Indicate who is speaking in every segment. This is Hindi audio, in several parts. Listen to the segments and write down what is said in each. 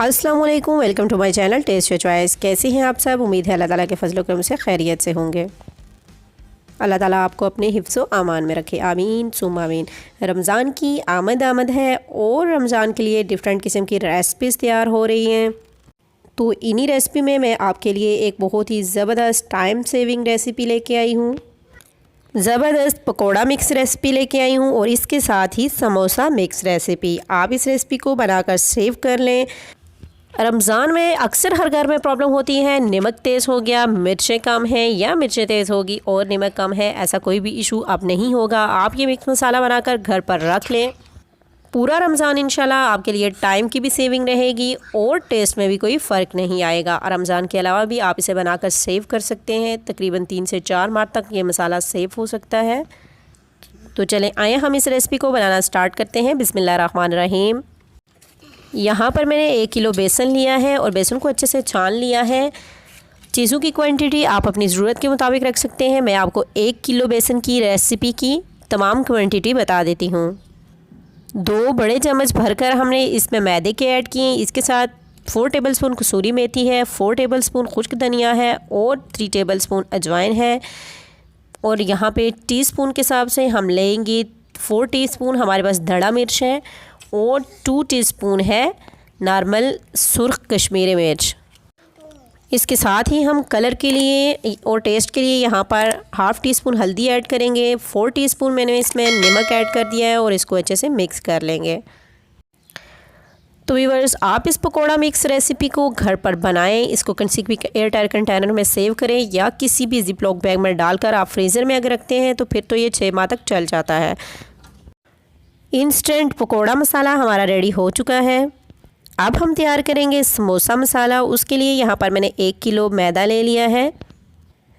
Speaker 1: अस्सलाम वालेकुम, welcome to my channel test your choice. कैसे हैं आप सब? उम्मीद है अल्लाह ताला के फजल करम से खैरियत से होंगे। अल्लाह ताला आपको अपने हिफ्ज़ व आमान में रखे, आमीन सुम आमीन। रमज़ान की आमद है और रमज़ान के लिए डिफरेंट किस्म की रेसिपीज़ तैयार हो रही हैं। तो इन्हीं रेसिपी में मैं आपके लिए एक बहुत ही ज़बरदस्त टाइम सेविंग रेसिपी लेके आई हूँ। ज़बरदस्त पकोड़ा मिक्स रेसिपी लेके आई हूँ और इसके साथ ही समोसा मिक्स रेसिपी। आप इस रेसिपी को बनाकर सेव कर लें। रमज़ान में अक्सर हर घर में प्रॉब्लम होती है, नमक तेज़ हो गया, मिर्चें कम हैं या मिर्चें तेज़ होगी और नमक कम है, ऐसा कोई भी इशू अब नहीं होगा। आप ये मिक्स मसाला बनाकर घर पर रख लें। पूरा रमज़ान इंशाल्लाह आपके लिए टाइम की भी सेविंग रहेगी और टेस्ट में भी कोई फ़र्क नहीं आएगा। रमज़ान के अलावा भी आप इसे बनाकर सेव कर सकते हैं। तकरीबन 3 से 4 माह तक ये मसाला सेव हो सकता है। तो चलें आए हम इस रेसिपी को बनाना स्टार्ट करते हैं। बिस्मिल्लाहिर्रहमानिर्रहीम। यहाँ पर मैंने 1 किलो बेसन लिया है और बेसन को अच्छे से छान लिया है। चीज़ों की क्वांटिटी आप अपनी ज़रूरत के मुताबिक रख सकते हैं। मैं आपको 1 किलो बेसन की रेसिपी की तमाम क्वांटिटी बता देती हूँ। 2 बड़े चम्मच भरकर हमने इसमें मैदे के ऐड किए। इसके साथ 4 टेबलस्पून कसूरी मेथी है, 4 टेबलस्पून खुश्क धनिया है और 3 टेबलस्पून अजवाइन है। और यहाँ पे टीस्पून के हिसाब से हम लेंगे 4 टीस्पून हमारे पास धड़ा मिर्च है और 2 टीस्पून है नॉर्मल सुर्ख कश्मीरी मिर्च। इसके साथ ही हम कलर के लिए और टेस्ट के लिए यहाँ पर ½ टीस्पून हल्दी ऐड करेंगे। 4 टीस्पून मैंने इसमें नमक ऐड कर दिया है और इसको अच्छे से मिक्स कर लेंगे। तो व्यूअर्स, आप इस पकोड़ा मिक्स रेसिपी को घर पर बनाएं। इसको किसी भी एयरटाइट कंटेनर में सेव करें या किसी भी जिपलॉक बैग में डालकर आप फ्रीज़र में अगर रखते हैं तो फिर तो ये 6 माह तक चल जाता है। इंस्टेंट पकोड़ा मसाला हमारा रेडी हो चुका है। अब हम तैयार करेंगे समोसा मसाला। उसके लिए यहाँ पर मैंने 1 किलो मैदा ले लिया है।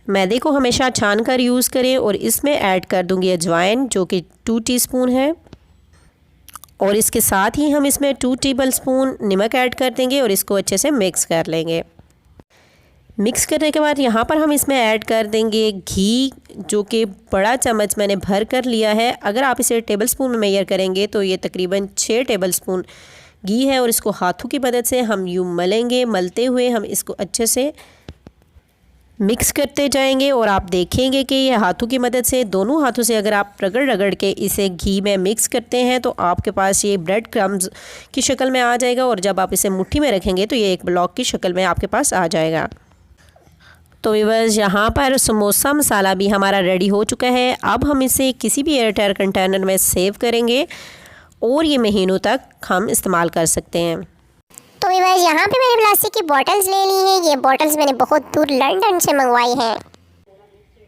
Speaker 1: मैदे को हमेशा छान कर यूज़ करें और इसमें ऐड कर दूँगी अजवाइन जो कि 2 टीस्पून है और इसके साथ ही हम इसमें 2 टेबलस्पून नमक ऐड कर देंगे और इसको अच्छे से मिक्स कर लेंगे। मिक्स करने के बाद यहाँ पर हम इसमें ऐड कर देंगे घी जो कि बड़ा चम्मच मैंने भर कर लिया है। अगर आप इसे टेबलस्पून में मेजर करेंगे तो ये तकरीबन 6 टेबलस्पून घी है और इसको हाथों की मदद से हम यूँ मलेंगे। मलते हुए हम इसको अच्छे से मिक्स करते जाएंगे और आप देखेंगे कि ये हाथों की मदद से, दोनों हाथों से अगर आप रगड़ के इसे घी में मिक्स करते हैं तो आपके पास ये ब्रेड क्रम्स की शक्ल में आ जाएगा और जब आप इसे मुट्ठी में रखेंगे तो ये एक ब्लॉक की शक्ल में आपके पास आ जाएगा। तो व्यूअर्स, यहाँ पर समोसा मसाला भी हमारा रेडी हो चुका है। अब हम इसे किसी भी एयरटाइट कंटेनर में सेव करेंगे और ये महीनों तक हम इस्तेमाल कर सकते हैं।
Speaker 2: तो व्यूअर्स, यहाँ पे मैंने प्लास्टिक की बॉटल्स ले ली हैं। ये बॉटल्स मैंने बहुत दूर लंदन से मंगवाई हैं।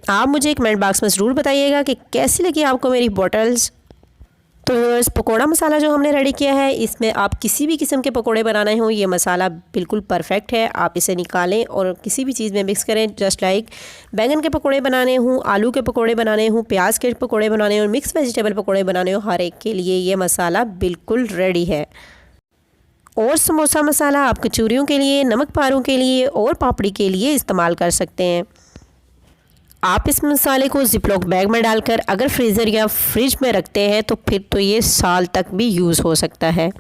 Speaker 1: आप मुझे कमेंट बॉक्स में ज़रूर बताइएगा कि कैसी लगी आपको मेरी बॉटल्स। तो व्यूअर्स, पकोड़ा मसाला जो हमने रेडी किया है इसमें आप किसी भी किस्म के पकोड़े बनाने हों ये मसाला बिल्कुल परफेक्ट है। आप इसे निकालें और किसी भी चीज़ में मिक्स करें। जस्ट लाइक बैंगन के पकोड़े बनाने हों, आलू के पकोड़े बनाने हों, प्याज के पकोड़े बनाने हों, मिक्स वेजिटेबल पकोड़े बनाने हों, हर एक के लिए ये मसाला बिल्कुल रेडी है। और समोसा मसाला आप कचौरियों के लिए, नमक पारों के लिए और पापड़ी के लिए इस्तेमाल कर सकते हैं। आप इस मसाले को जिपलॉक बैग में डालकर अगर फ्रीज़र या फ्रिज में रखते हैं तो फिर तो ये साल तक भी यूज़ हो सकता है।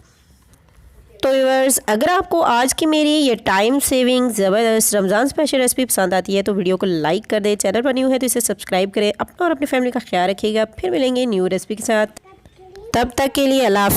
Speaker 1: तो व्यूअर्स, अगर आपको आज की मेरी ये टाइम सेविंग ज़बरदस्त रमज़ान स्पेशल रेसिपी पसंद आती है तो वीडियो को लाइक कर दें। चैनल पर न्यू है तो इसे सब्सक्राइब करें। अपना और अपनी फैमिली का ख्याल रखिएगा। फिर मिलेंगे न्यू रेसिपी के साथ। तब तक के लिए अल्लाह हाफ़िज़।